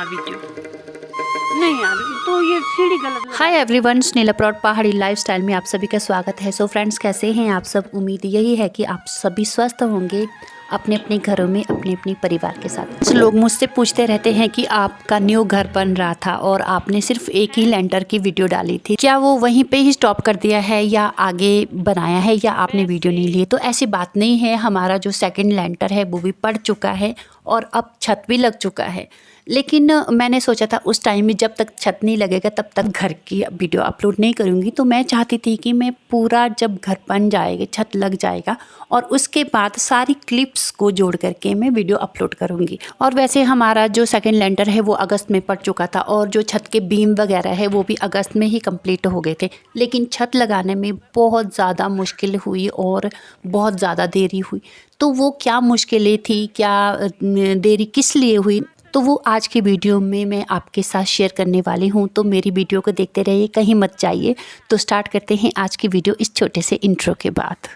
Video नहीं यार, तो ये सीढ़ी गलत। हाय एवरीवन, स्नेला प्लॉट पहाड़ी लाइफस्टाइल में आप सभी का स्वागत है। सो फ्रेंड्स, कैसे हैं आप सब? उम्मीद यही है कि आप सभी स्वस्थ होंगे अपने अपने घरों में अपने अपने परिवार के साथ। कुछ लोग मुझसे पूछते रहते हैं कि आपका न्यू घर बन रहा था और आपने सिर्फ एक ही लेंटर की वीडियो डाली थी, क्या वो वहीं पे ही स्टॉप कर दिया है या आगे बनाया है या आपने वीडियो नहीं ली? तो ऐसी बात नहीं है। हमारा जो सेकंड लेंटर है वो भी पड़ चुका है और अब छत भी लग चुका है। लेकिन मैंने सोचा था उस टाइम में जब तक छत नहीं लगेगा तब तक घर की वीडियो अपलोड नहीं करूँगी। तो मैं चाहती थी कि मैं पूरा जब घर बन जाएगा, छत लग जाएगा और उसके बाद सारी क्लिप्स को जोड़ करके मैं वीडियो अपलोड करूँगी। और वैसे हमारा जो सेकंड लेंटर है वो अगस्त में पड़ चुका था और जो छत के बीम वगैरह है वो भी अगस्त में ही कंप्लीट हो गए थे। लेकिन छत लगाने में बहुत ज़्यादा मुश्किल हुई और बहुत ज़्यादा देरी हुई। तो वो क्या मुश्किलें थी, क्या देरी किस लिए हुई, तो वो आज की वीडियो में मैं आपके साथ शेयर करने वाली हूँ। तो मेरी वीडियो को देखते रहिए, कहीं मत जाइए। तो स्टार्ट करते हैं आज की वीडियो इस छोटे से इंट्रो के बाद।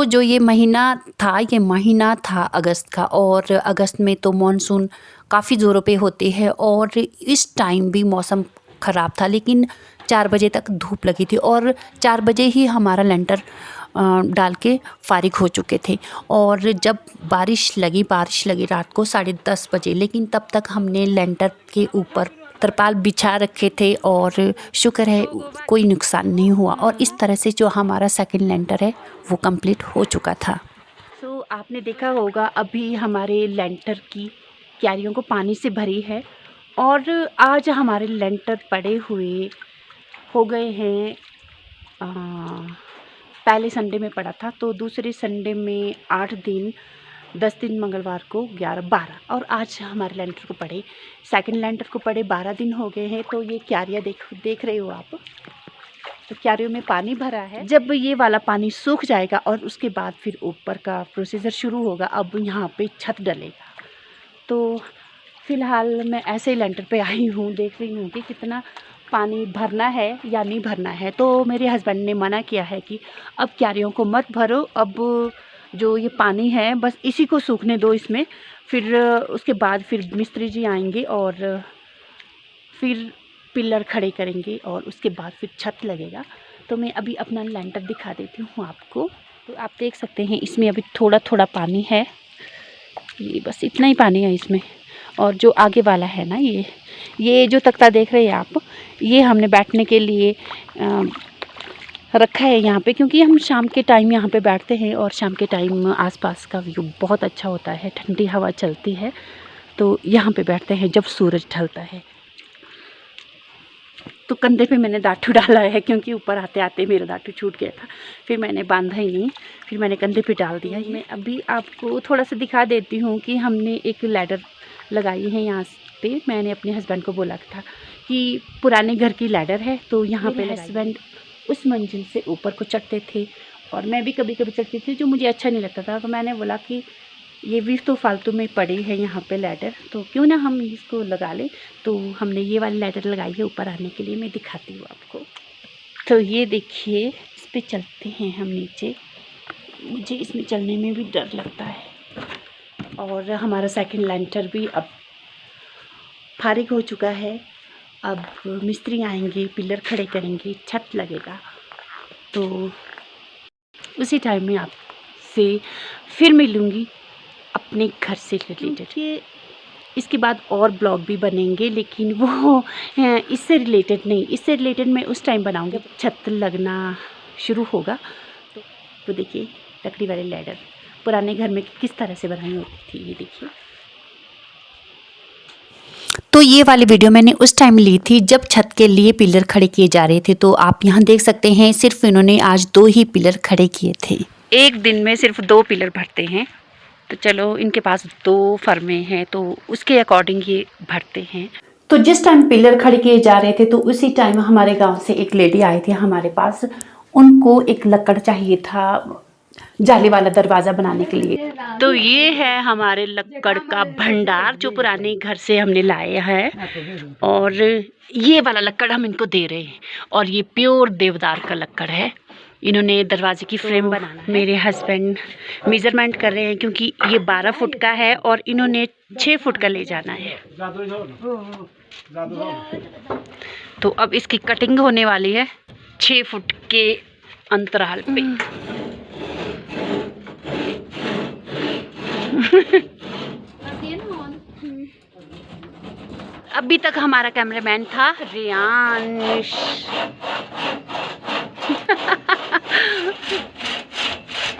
जो ये महीना था अगस्त का, और अगस्त में तो मॉनसून काफ़ी ज़ोरों पे होती है और इस टाइम भी मौसम ख़राब था। लेकिन 4 बजे तक धूप लगी थी और 4 बजे ही हमारा लेंटर डाल के फारिग हो चुके थे। और जब बारिश लगी रात को 10:30 बजे, लेकिन तब तक हमने लेंटर के ऊपर तरपाल बिछा रखे थे और शुक्र है कोई नुकसान नहीं हुआ। और इस तरह से जो हमारा सेकंड लेंटर है वो कंप्लीट हो चुका था। आपने देखा होगा अभी हमारे लेंटर की क्यारियों को पानी से भरी है और आज हमारे लेंटर पड़े हुए हो गए हैं। पहले संडे में पड़ा था तो दूसरे संडे में 8 दिन, 10 दिन मंगलवार को 11, 12 और आज हमारे लेंटर को पड़े, सेकंड लेंटर को पड़े 12 दिन हो गए हैं। तो ये क्यारियाँ देख रहे हो आप, तो क्यारियों में पानी भरा है। जब ये वाला पानी सूख जाएगा और उसके बाद फिर ऊपर का प्रोसीजर शुरू होगा। अब यहाँ पे छत डलेगा। तो फ़िलहाल मैं ऐसे ही लेंटर पे आई हूँ, देख रही हूँ कि कितना पानी भरना है या नहीं भरना है। तो मेरे हस्बैंड ने मना किया है कि अब क्यारियों को मत भरो, अब जो ये पानी है बस इसी को सूखने दो इसमें, फिर उसके बाद फिर मिस्त्री जी आएंगे और फिर पिलर खड़े करेंगे और उसके बाद फिर छत लगेगा। तो मैं अभी अपना लेंटर दिखा देती हूँ आपको। तो आप देख सकते हैं इसमें अभी थोड़ा थोड़ा पानी है, ये बस इतना ही पानी है इसमें। और जो आगे वाला है ना, ये जो तख्ता देख रहे हैं आप, ये हमने बैठने के लिए रखा है यहाँ पे, क्योंकि हम शाम के टाइम यहाँ पे बैठते हैं और शाम के टाइम आसपास का व्यू बहुत अच्छा होता है, ठंडी हवा चलती है। तो यहाँ पे बैठते हैं जब सूरज ढलता है। तो कंधे पे मैंने दाटू डाला है क्योंकि ऊपर आते आते मेरा दाटू छूट गया था, फिर मैंने बांधा ही नहीं, फिर मैंने कंधे पे डाल दिया। मैं अभी आपको थोड़ा सा दिखा देती हूँ कि हमने एक लैडर लगाई है यहाँ पे। मैंने अपने हस्बैंड को बोला था कि पुराने घर की लैडर है, तो यहाँ पे हस्बैंड उस मंजिल से ऊपर को चढ़ते थे और मैं भी कभी कभी चढ़ती थी, जो मुझे अच्छा नहीं लगता था। तो मैंने बोला कि ये भी तो फालतू में पड़ी है यहाँ पे लैडर, तो क्यों ना हम इसको लगा लें। तो हमने ये वाली लैडर लगाई है ऊपर आने के लिए। मैं दिखाती हूँ आपको। तो ये देखिए, इस पर चलते हैं हम नीचे। मुझे इसमें चलने में भी डर लगता है। और हमारा सेकंड लेंटर भी अब फारिग हो चुका है। अब मिस्त्री आएंगे, पिलर खड़े करेंगे, छत लगेगा। तो उसी टाइम में आपसे फिर मिलूँगी अपने घर से रिलेटेड। इसके बाद और ब्लॉग भी बनेंगे, लेकिन वो इससे रिलेटेड नहीं, इससे रिलेटेड मैं उस टाइम बनाऊँगी छत लगना शुरू होगा। तो देखिए लकड़ी वाले लैडर पुराने घर में किस तरह से बनाई होती थी, ये देखिए। तो ये वाली वीडियो मैंने उस टाइम ली थी जब छत के लिए पिलर खड़े किए जा रहे थे। तो आप यहाँ देख सकते हैं सिर्फ इन्होंने आज 2 ही पिलर खड़े किए थे। एक दिन में सिर्फ 2 पिलर भरते हैं। तो चलो, इनके पास 2 फर्में हैं तो उसके अकॉर्डिंग ये भरते हैं। तो जिस टाइम पिलर खड़े किए जा रहे थे तो उसी टाइम हमारे गांव से एक लेडी आई थी हमारे पास। उनको एक लकड़ चाहिए था जाली वाला दरवाज़ा बनाने के लिए। तो ये है हमारे लक्कड़ का भंडार जो पुराने घर से हमने लाया है, और ये वाला लक्कड़ हम इनको दे रहे हैं, और ये प्योर देवदार का लक्कड़ है। इन्होंने दरवाजे की फ्रेम बनाना है। मेरे हस्बैंड मेजरमेंट कर रहे हैं क्योंकि ये 12 फुट का है और इन्होंने 6 फुट का ले जाना है। तो अब इसकी कटिंग होने वाली है 6 फुट के अंतराल पे। अभी तक हमारा कैमरामैन था रियांश।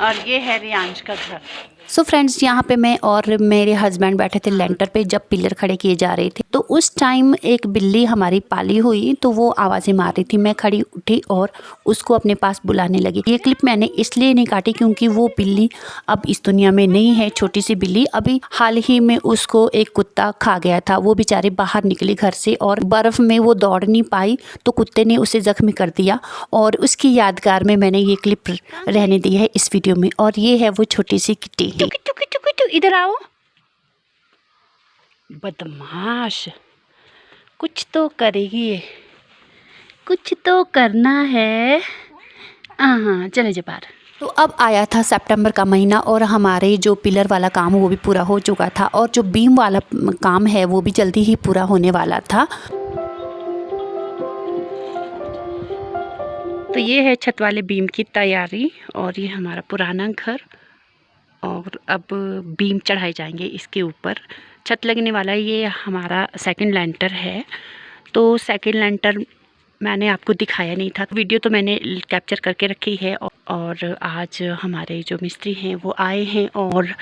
और ये है रियांश का घर। सो फ्रेंड्स, यहाँ पे मैं और मेरे हस्बैंड बैठे थे लेंटर पे जब पिलर खड़े किए जा रहे थे। तो उस टाइम एक बिल्ली हमारी पाली हुई, तो वो आवाज़ें मार रही थी। मैं खड़ी उठी और उसको अपने पास बुलाने लगी। ये क्लिप मैंने इसलिए नहीं काटी क्योंकि वो बिल्ली अब इस दुनिया में नहीं है। छोटी सी बिल्ली, अभी हाल ही में उसको एक कुत्ता खा गया था। वो बेचारे बाहर निकली घर से और बर्फ़ में वो दौड़ नहीं पाई, तो कुत्ते ने उसे ज़ख्मी कर दिया, और उसकी यादगार में मैंने ये क्लिप रहने दी है इस वीडियो में। और ये है वो छोटी सी किट्टी। इधर आओ बदमाश, कुछ तो करेगी ये, कुछ तो करना है। हाँ, चले जा बाहर। तो अब आया था सितंबर का महीना और हमारे जो पिलर वाला काम वो भी पूरा हो चुका था, और जो बीम वाला काम है वो भी जल्दी ही पूरा होने वाला था। तो ये है छत वाले बीम की तैयारी, और ये हमारा पुराना घर, और अब बीम चढ़ाए जाएंगे इसके ऊपर। छत लगने वाला है। ये हमारा सेकंड लेंटर है। तो सेकंड लेंटर मैंने आपको दिखाया नहीं था, वीडियो तो मैंने कैप्चर करके रखी है। और आज हमारे जो मिस्त्री हैं वो आए हैं और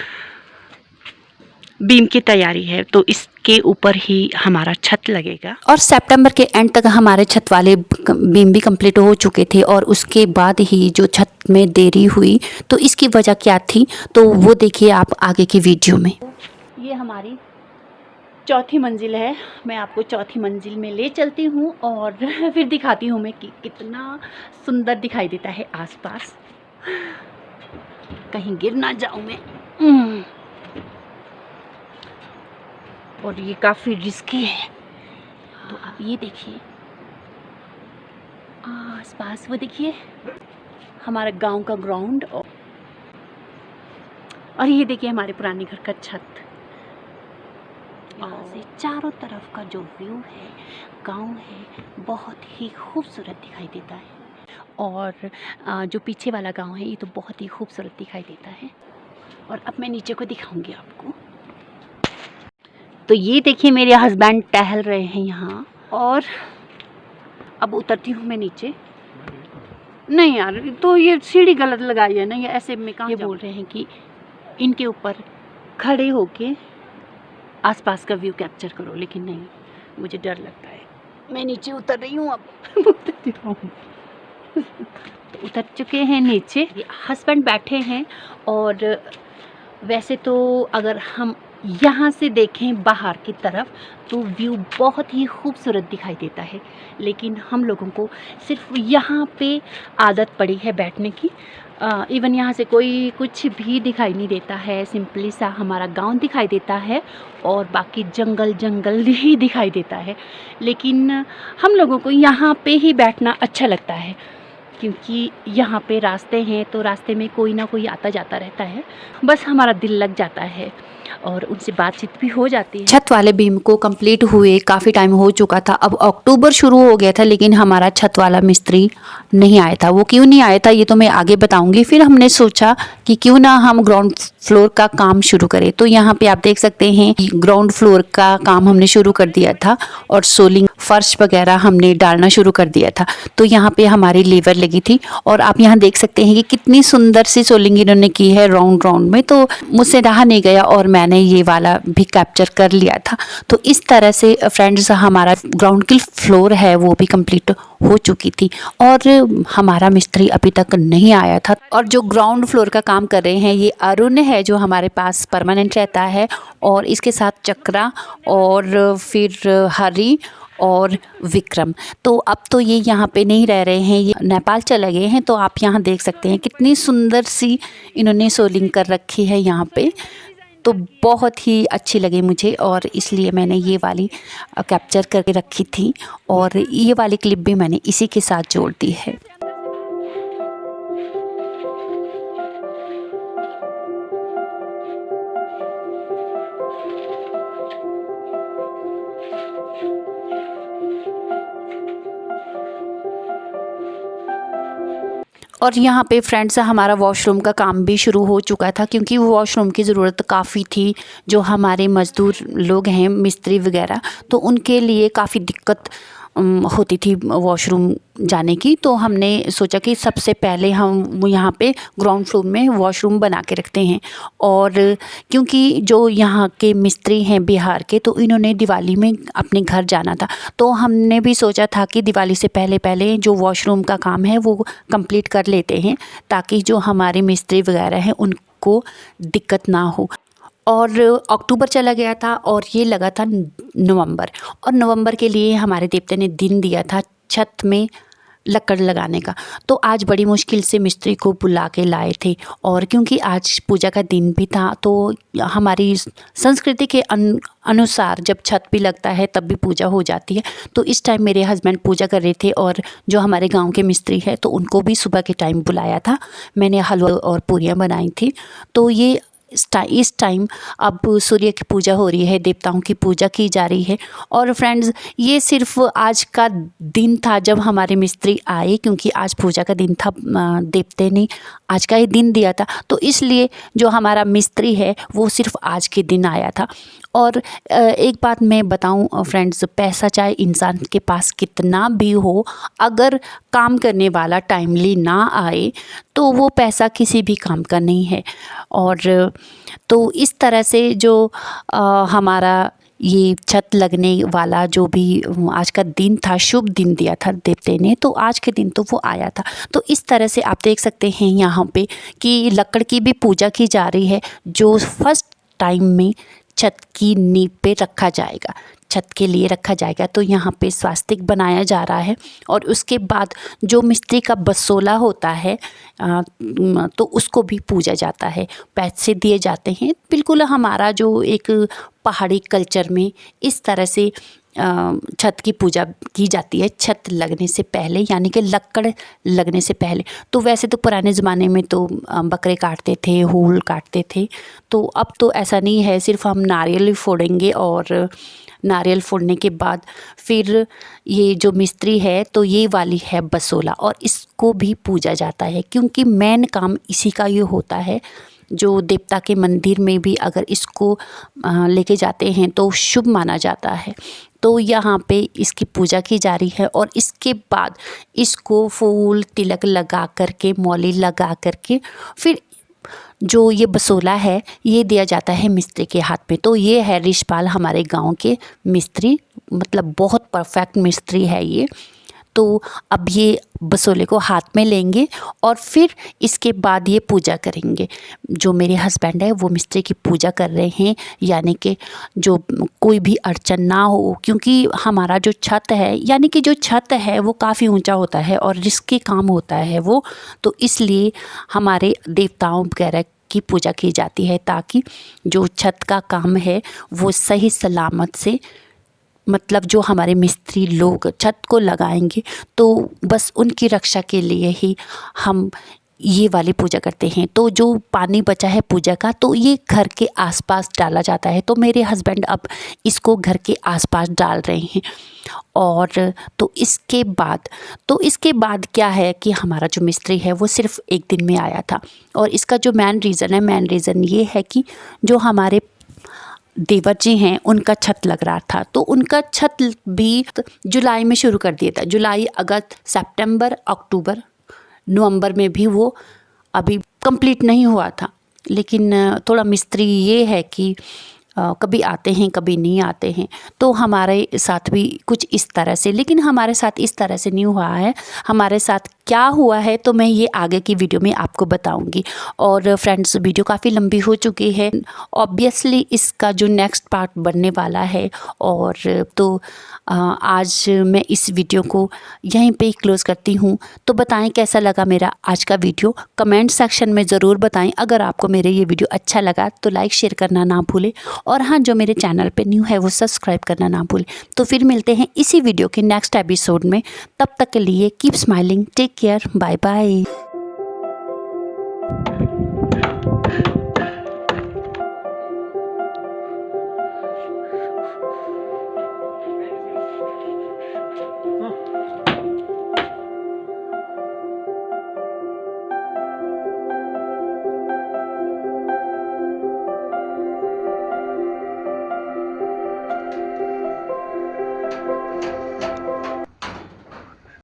बीम की तैयारी है, तो इसके ऊपर ही हमारा छत लगेगा। और सितंबर के एंड तक हमारे छत वाले बीम भी कंप्लीट हो चुके थे, और उसके बाद ही जो छत में देरी हुई, तो इसकी वजह क्या थी तो वो देखिए आप आगे की वीडियो में। ये हमारी चौथी मंजिल है। मैं आपको चौथी मंजिल में ले चलती हूँ और फिर दिखाती हूँ मैं कि कितना सुंदर दिखाई देता है आसपास। कहीं गिर ना जाऊँ मैं। और ये काफ़ी रिस्की है। तो आप ये देखिए आसपास, वो देखिए हमारा गांव का ग्राउंड, और ये देखिए हमारे पुराने घर का छत। यहाँ से चारों तरफ का जो व्यू है, गांव है, बहुत ही खूबसूरत दिखाई देता है। और जो पीछे वाला गांव है ये तो बहुत ही खूबसूरत दिखाई देता है। और अब मैं नीचे को दिखाऊंगी आपको। तो ये देखिए मेरे हस्बैंड टहल रहे हैं यहाँ, और अब उतरती हूँ मैं नीचे। नहीं यार, तो ये सीढ़ी गलत लगाई है ना, ये ऐसे में कहाँ। ये बोल रहे हैं कि इनके ऊपर खड़े होके आसपास का व्यू कैप्चर करो, लेकिन नहीं, मुझे डर लगता है। मैं नीचे उतर रही हूँ अब। उतर चुके हैं नीचे, हस्बैंड बैठे हैं। और वैसे तो अगर हम यहाँ से देखें बाहर की तरफ तो व्यू बहुत ही खूबसूरत दिखाई देता है, लेकिन हम लोगों को सिर्फ यहाँ पे आदत पड़ी है बैठने की। इवन यहाँ से कोई कुछ भी दिखाई नहीं देता है, सिंपली सा हमारा गांव दिखाई देता है और बाकी जंगल जंगल ही दिखाई देता है। लेकिन हम लोगों को यहाँ पे ही बैठना अच्छा लगता है, क्योंकि यहाँ पे रास्ते हैं, तो रास्ते में कोई ना कोई आता जाता रहता है, बस हमारा दिल लग जाता है और उनसे बातचीत भी हो जाती है। छत वाले बीम को कंप्लीट हुए काफ़ी टाइम हो चुका था, अब अक्टूबर शुरू हो गया था, लेकिन हमारा छत वाला मिस्त्री नहीं आया था। वो क्यों नहीं आया था ये तो मैं आगे बताऊंगी। फिर हमने सोचा कि क्यों ना हम ग्राउंड फ्लोर का काम शुरू करें। तो यहाँ पे आप देख सकते हैं कि ग्राउंड फ्लोर का काम हमने शुरू कर दिया था और सोलिंग फर्श वगैरह हमने डालना शुरू कर दिया था। तो यहाँ पे हमारी लेबर लगी थी और आप यहाँ देख सकते हैं कि कितनी सुंदर सी सोलिंग इन्होंने की है राउंड राउंड में। तो मुझसे रहा नहीं गया और मैंने ये वाला भी कैप्चर कर लिया था। तो इस तरह से फ्रेंड्स हमारा ग्राउंड की फ्लोर है वो भी कंप्लीट हो चुकी थी और हमारा मिस्त्री अभी तक नहीं आया था। और जो ग्राउंड फ्लोर का काम कर रहे हैं ये अरुण है, जो हमारे पास परमानेंट रहता है, और इसके साथ चक्रा और फिर हरी और विक्रम। तो अब तो ये यहाँ पे नहीं रह रहे हैं, ये नेपाल चले गए हैं। तो आप यहाँ देख सकते हैं कितनी सुंदर सी इन्होंने सोलिंग कर रखी है यहाँ पे। तो बहुत ही अच्छी लगी मुझे और इसलिए मैंने ये वाली कैप्चर करके रखी थी और ये वाली क्लिप भी मैंने इसी के साथ जोड़ दी है। और यहाँ पे फ्रेंड्स हमारा वॉशरूम का काम भी शुरू हो चुका था, क्योंकि वॉशरूम की ज़रूरत काफ़ी थी। जो हमारे मज़दूर लोग हैं, मिस्त्री वगैरह, तो उनके लिए काफ़ी दिक्कत होती थी वॉशरूम जाने की। तो हमने सोचा कि सबसे पहले हम यहाँ पे ग्राउंड फ्लोर में वॉशरूम बना के रखते हैं। और क्योंकि जो यहाँ के मिस्त्री हैं बिहार के, तो इन्होंने दिवाली में अपने घर जाना था, तो हमने भी सोचा था कि दिवाली से पहले पहले जो वॉशरूम का काम है वो कंप्लीट कर लेते हैं, ताकि जो हमारे मिस्त्री वगैरह हैं उनको दिक्कत ना हो। और अक्टूबर चला गया था और ये लगा था नवंबर, और नवंबर के लिए हमारे देवता ने दिन दिया था छत में लकड़ लगाने का। तो आज बड़ी मुश्किल से मिस्त्री को बुला के लाए थे, और क्योंकि आज पूजा का दिन भी था, तो हमारी संस्कृति के अनुसार जब छत भी लगता है तब भी पूजा हो जाती है। तो इस टाइम मेरे हस्बैंड पूजा कर रहे थे, और जो हमारे गांव के मिस्त्री है तो उनको भी सुबह के टाइम बुलाया था। मैंने हलवा और पूरियाँ बनाई थी। तो ये इस टाइम अब सूर्य की पूजा हो रही है, देवताओं की पूजा की जा रही है। और फ्रेंड्स, ये सिर्फ आज का दिन था जब हमारे मिस्त्री आए, क्योंकि आज पूजा का दिन था, देवते ने आज का ही दिन दिया था। तो इसलिए जो हमारा मिस्त्री है वो सिर्फ आज के दिन आया था। और एक बात मैं बताऊं फ्रेंड्स, पैसा चाहे इंसान के पास कितना भी हो, अगर काम करने वाला टाइमली ना आए तो वो पैसा किसी भी काम का नहीं है। और तो इस तरह से जो हमारा ये छत लगने वाला जो भी आज का दिन था, शुभ दिन दिया था देवते ने, तो आज के दिन तो वो आया था। तो इस तरह से आप देख सकते हैं यहाँ पे कि लकड़ की भी पूजा की जा रही है, जो फर्स्ट टाइम में छत की नींव पे रखा जाएगा, छत के लिए रखा जाएगा। तो यहाँ पे स्वास्तिक बनाया जा रहा है, और उसके बाद जो मिस्त्री का बसोला होता है तो उसको भी पूजा जाता है, पैसे दिए जाते हैं। बिल्कुल हमारा जो एक पहाड़ी कल्चर में इस तरह से छत की पूजा की जाती है, छत लगने से पहले, यानी कि लकड़ लगने से पहले। तो वैसे तो पुराने ज़माने में तो बकरे काटते थे, हूल काटते थे, तो अब तो ऐसा नहीं है, सिर्फ हम नारियल ही फोड़ेंगे। और नारियल फोड़ने के बाद फिर ये जो मिस्त्री है तो ये वाली है बसोला, और इसको भी पूजा जाता है, क्योंकि मेन काम इसी का ये होता है। जो देवता के मंदिर में भी अगर इसको लेके जाते हैं तो शुभ माना जाता है। तो यहाँ पे इसकी पूजा की जा रही है, और इसके बाद इसको फूल तिलक लगा करके, मौली लगा करके, फिर जो ये बसोला है ये दिया जाता है मिस्त्री के हाथ में। तो ये है रिशपाल, हमारे गांव के मिस्त्री, मतलब बहुत परफेक्ट मिस्त्री है ये। तो अब ये बसोले को हाथ में लेंगे और फिर इसके बाद ये पूजा करेंगे। जो मेरे हस्बैंड है वो मिस्त्री की पूजा कर रहे हैं, यानी कि जो कोई भी अड़चन ना हो, क्योंकि हमारा जो छत है, यानी कि जो छत है वो काफ़ी ऊंचा होता है और रिस्की काम होता है वो। तो इसलिए हमारे देवताओं वगैरह की पूजा की जाती है, ताकि जो छत का काम है वो सही सलामत से, मतलब जो हमारे मिस्त्री लोग छत को लगाएंगे तो बस उनकी रक्षा के लिए ही हम ये वाली पूजा करते हैं। तो जो पानी बचा है पूजा का, तो ये घर के आसपास डाला जाता है। तो मेरे हस्बैंड अब इसको घर के आसपास डाल रहे हैं। और तो इसके बाद क्या है कि हमारा जो मिस्त्री है वो सिर्फ एक दिन में आया था। और इसका जो मेन रीज़न ये है कि जो हमारे देवर जी हैं उनका छत लग रहा था, तो उनका छत भी जुलाई में शुरू कर दिया था। जुलाई, अगस्त, सितंबर, अक्टूबर, नवंबर में भी वो अभी कंप्लीट नहीं हुआ था। लेकिन थोड़ा मिस्त्री ये है कि कभी आते हैं कभी नहीं आते हैं। तो हमारे साथ भी कुछ इस तरह से, लेकिन हमारे साथ इस तरह से नहीं हुआ है। हमारे साथ क्या हुआ है तो मैं ये आगे की वीडियो में आपको बताऊंगी। और फ्रेंड्स, वीडियो काफ़ी लंबी हो चुकी है, ऑब्वियसली इसका जो नेक्स्ट पार्ट बनने वाला है। और तो आज मैं इस वीडियो को यहीं पे क्लोज़ करती हूँ। तो बताएं कैसा लगा मेरा आज का वीडियो, कमेंट सेक्शन में ज़रूर बताएं। अगर आपको मेरे ये वीडियो अच्छा लगा तो लाइक शेयर करना ना भूलें, और हाँ, जो मेरे चैनल पे न्यू है वो सब्सक्राइब करना ना भूलें। तो फिर मिलते हैं इसी वीडियो के नेक्स्ट एपिसोड में। तब तक के लिए keep smiling, take care, bye bye.